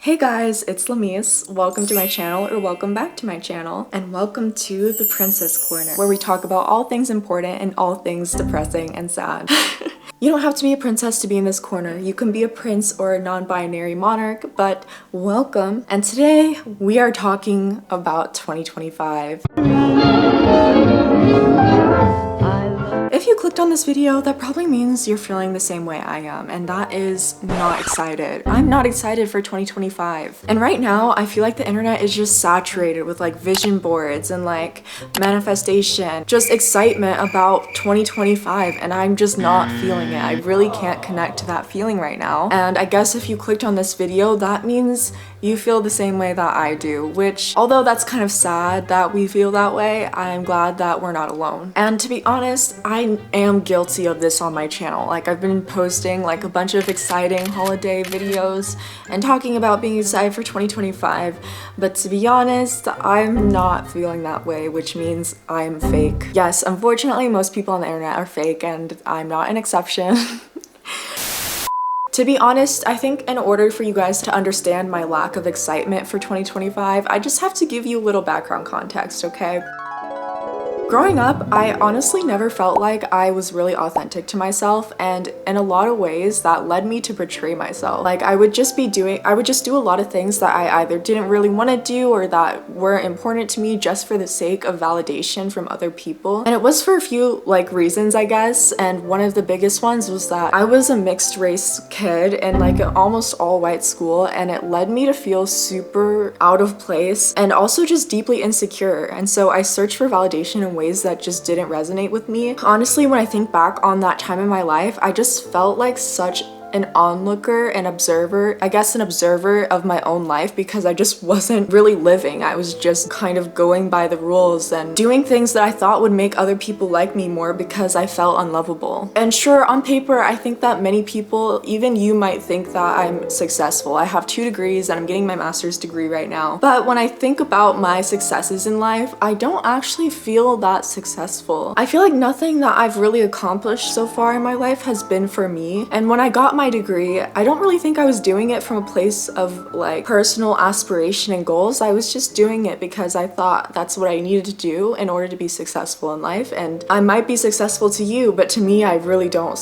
Hey guys, it's Lamise. Welcome to my channel, or welcome back to my channel, and welcome to the Princess Corner, where we talk about all things important and all things depressing and sad. You don't have to be a princess to be in this corner. You can be a prince or a non-binary monarch, but welcome. And today we are talking about 2025. If you clicked on this video, that probably means you're feeling the same way I am, and that is not excited. I'm not excited for 2025. And right now, I feel like the internet is just saturated with like vision boards and like manifestation, just excitement about 2025, and I'm just not feeling it. I really can't connect to that feeling right now. And I guess if you clicked on this video, that means you feel the same way that I do, which, although that's kind of sad that we feel that way, I'm glad that we're not alone. And to be honest, I am guilty of this on my channel. Like, I've been posting like a bunch of exciting holiday videos and talking about being excited for 2025, but to be honest, I'm not feeling that way, which means I'm fake. Yes, unfortunately, most people on the internet are fake, and I'm not an exception. To be honest, I think in order for you guys to understand my lack of excitement for 2025, I just have to give you a little background context, okay? Growing up, I honestly never felt like I was really authentic to myself, and in a lot of ways that led me to betray myself. Like, I would just do a lot of things that I either didn't really want to do or that weren't important to me just for the sake of validation from other people. And it was for a few like reasons, I guess, and one of the biggest ones was that I was a mixed race kid in like an almost all white school, and it led me to feel super out of place and also just deeply insecure. And so I searched for validation in ways that just didn't resonate with me. Honestly, when I think back on that time in my life, I just felt like such an onlooker, an observer, I guess an observer of my own life, because I just wasn't really living. I was just kind of going by the rules and doing things that I thought would make other people like me more because I felt unlovable. And sure, on paper, I think that many people, even you, might think that I'm successful. I have 2 degrees and I'm getting my master's degree right now. But when I think about my successes in life, I don't actually feel that successful. I feel like nothing that I've really accomplished so far in my life has been for me. And when I got my degree, I don't really think I was doing it from a place of like personal aspiration and goals. I was just doing it because I thought that's what I needed to do in order to be successful in life. And I might be successful to you, but to me, I really don't.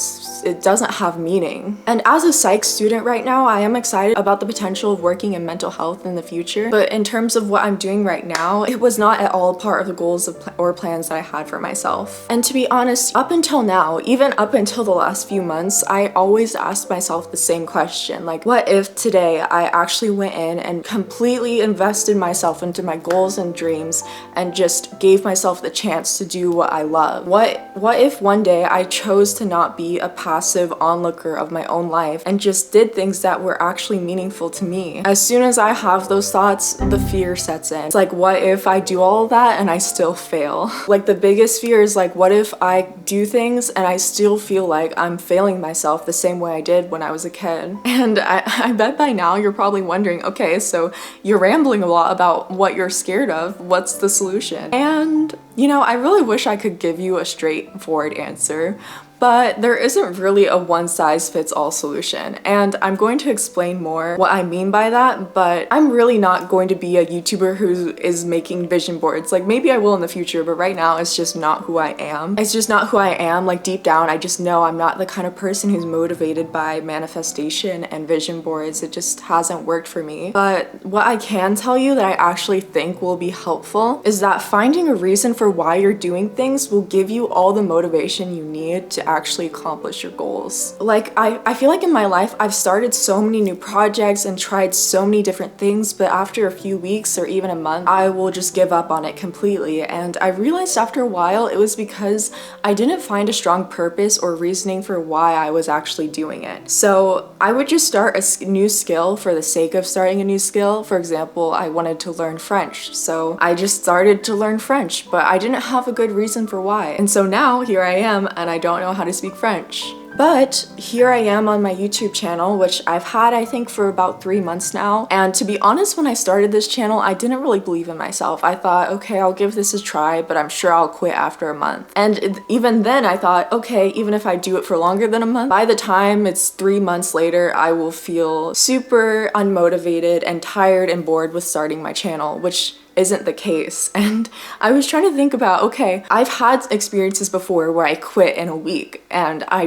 It doesn't have meaning. And as a psych student right now, I am excited about the potential of working in mental health in the future. But in terms of what I'm doing right now, it was not at all part of the goals or plans that I had for myself. And to be honest, up until now, even up until the last few months, I always asked myself the same question, like, what if today I actually went in and completely invested myself into my goals and dreams and just gave myself the chance to do what I love? What if one day I chose to not be a passive onlooker of my own life and just did things that were actually meaningful to me? As soon as I have those thoughts, the fear sets in. It's like, what if I do all of that and I still fail? Like, the biggest fear is like, what if I do things and I still feel like I'm failing myself the same way I did when I was a kid? And I bet by now you're probably wondering, okay, so you're rambling a lot about what you're scared of. What's the solution? And you know, I really wish I could give you a straightforward answer, but there isn't really a one-size-fits-all solution, and I'm going to explain more what I mean by that. But I'm really not going to be a YouTuber who is making vision boards. Like, maybe I will in the future, but right now it's just not who I am. It's just not who I am. Like, deep down, I just know I'm not the kind of person who's motivated by manifestation and vision boards. It just hasn't worked for me. But what I can tell you that I actually think will be helpful is that finding a reason for why you're doing things will give you all the motivation you need to actually accomplish your goals. Like, I feel like in my life, I've started so many new projects and tried so many different things, but after a few weeks or even a month, I will just give up on it completely. And I realized after a while, it was because I didn't find a strong purpose or reasoning for why I was actually doing it. So I would just start a new skill for the sake of starting a new skill. For example, I wanted to learn French, so I just started to learn French, but I didn't have a good reason for why. And so now here I am, and I don't know how to speak French. But here I am on my YouTube channel, which I've had I think for about 3 months now. And to be honest, when I started this channel, I didn't really believe in myself. I thought, okay, I'll give this a try, but I'm sure I'll quit after a month. And even then I thought, okay, even if I do it for longer than a month, by the time it's 3 months later, I will feel super unmotivated and tired and bored with starting my channel, which isn't the case. And I was trying to think about, okay, I've had experiences before where I quit in a week and I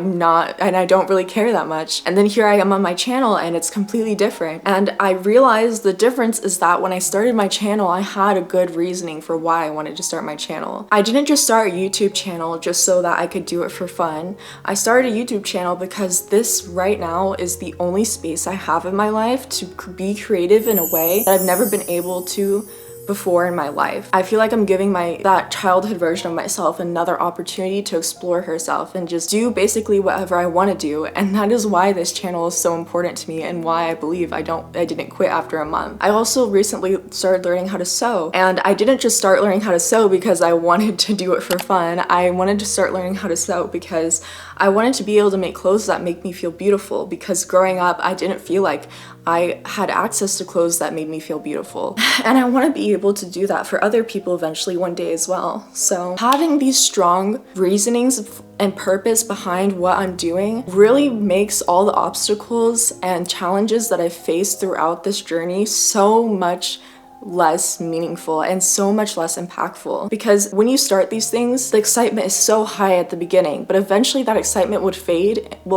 don't really care that much. And then here I am on my channel and it's completely different. And I realized the difference is that when I started my channel, I had a good reasoning for why I wanted to start my channel. I didn't just start a YouTube channel just so that I could do it for fun. I started a YouTube channel because this right now is the only space I have in my life to be creative in a way that I've never been able to before in my life. I feel like I'm giving that childhood version of myself another opportunity to explore herself and just do basically whatever I want to do. And that is why this channel is so important to me and why I believe I didn't quit after a month. I also recently started learning how to sew, and I didn't just start learning how to sew because I wanted to do it for fun. I wanted to start learning how to sew because I wanted to be able to make clothes that make me feel beautiful, because growing up I didn't feel like I had access to clothes that made me feel beautiful. And I want to be able to do that for other people eventually one day as well. So having these strong reasonings and purpose behind what I'm doing really makes all the obstacles and challenges that I've faced throughout this journey so much less meaningful and so much less impactful. Because when you start these things, the excitement is so high at the beginning, but eventually that excitement will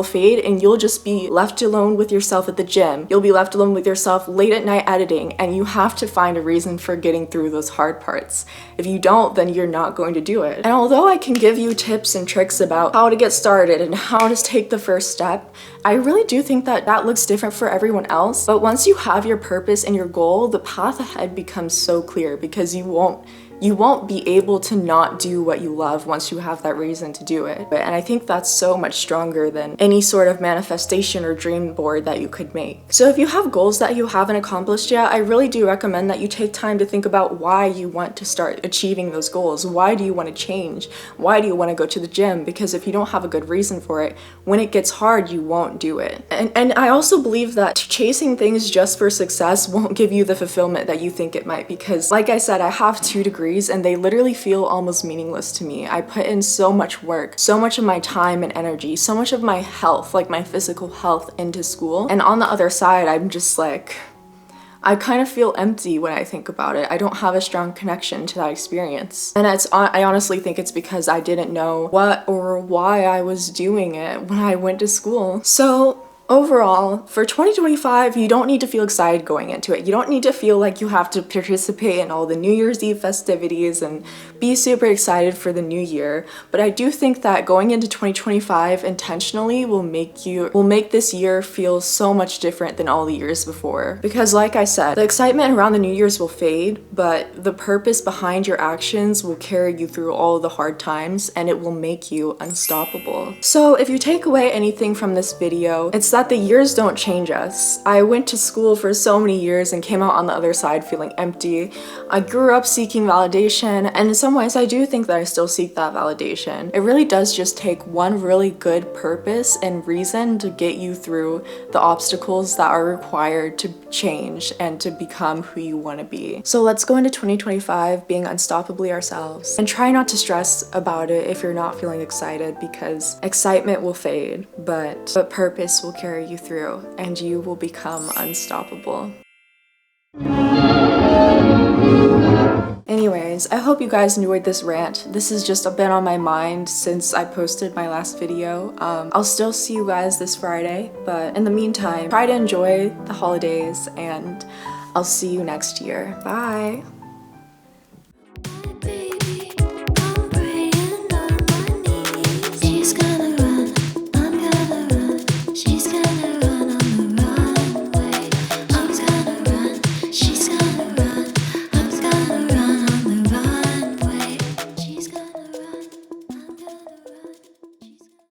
fade and you'll just be left alone with yourself at the gym. You'll be left alone with yourself late at night editing, and you have to find a reason for getting through those hard parts. If you don't, then you're not going to do it. And although I can give you tips and tricks about how to get started and how to take the first step, I really do think that that looks different for everyone else. But once you have your purpose and your goal, the path ahead becomes so clear, because you won't be able to not do what you love once you have that reason to do it. And I think that's so much stronger than any sort of manifestation or dream board that you could make. So if you have goals that you haven't accomplished yet, I really do recommend that you take time to think about why you want to start achieving those goals. Why do you want to change? Why do you want to go to the gym? Because if you don't have a good reason for it, when it gets hard, you won't do it. And I also believe that chasing things just for success won't give you the fulfillment that you think it might, because like I said, I have 2 degrees and they literally feel almost meaningless to me. I put in so much work, so much of my time and energy, so much of my health, like my physical health, into school. And on the other side, I'm just like, I kind of feel empty when I think about it. I don't have a strong connection to that experience. And I honestly think it's because I didn't know what or why I was doing it when I went to school. So overall, for 2025, you don't need to feel excited going into it. You don't need to feel like you have to participate in all the New Year's Eve festivities and be super excited for the new year. But I do think that going into 2025 intentionally will make this year feel so much different than all the years before. Because like I said, the excitement around the New Year's will fade, but the purpose behind your actions will carry you through all the hard times, and it will make you unstoppable. So if you take away anything from this video, it's that the years don't change us. I went to school for so many years and came out on the other side feeling empty. I grew up seeking validation, and in some ways I do think that I still seek that validation. It really does just take one really good purpose and reason to get you through the obstacles that are required to change and to become who you want to be. So let's go into 2025 being unstoppably ourselves, and try not to stress about it if you're not feeling excited, because excitement will fade, but purpose will carry you through and you will become unstoppable. Anyways, I hope you guys enjoyed this rant. This has just been on my mind since I posted my last video. I'll still see you guys this Friday, but in the meantime, try to enjoy the holidays and I'll see you next year. Bye!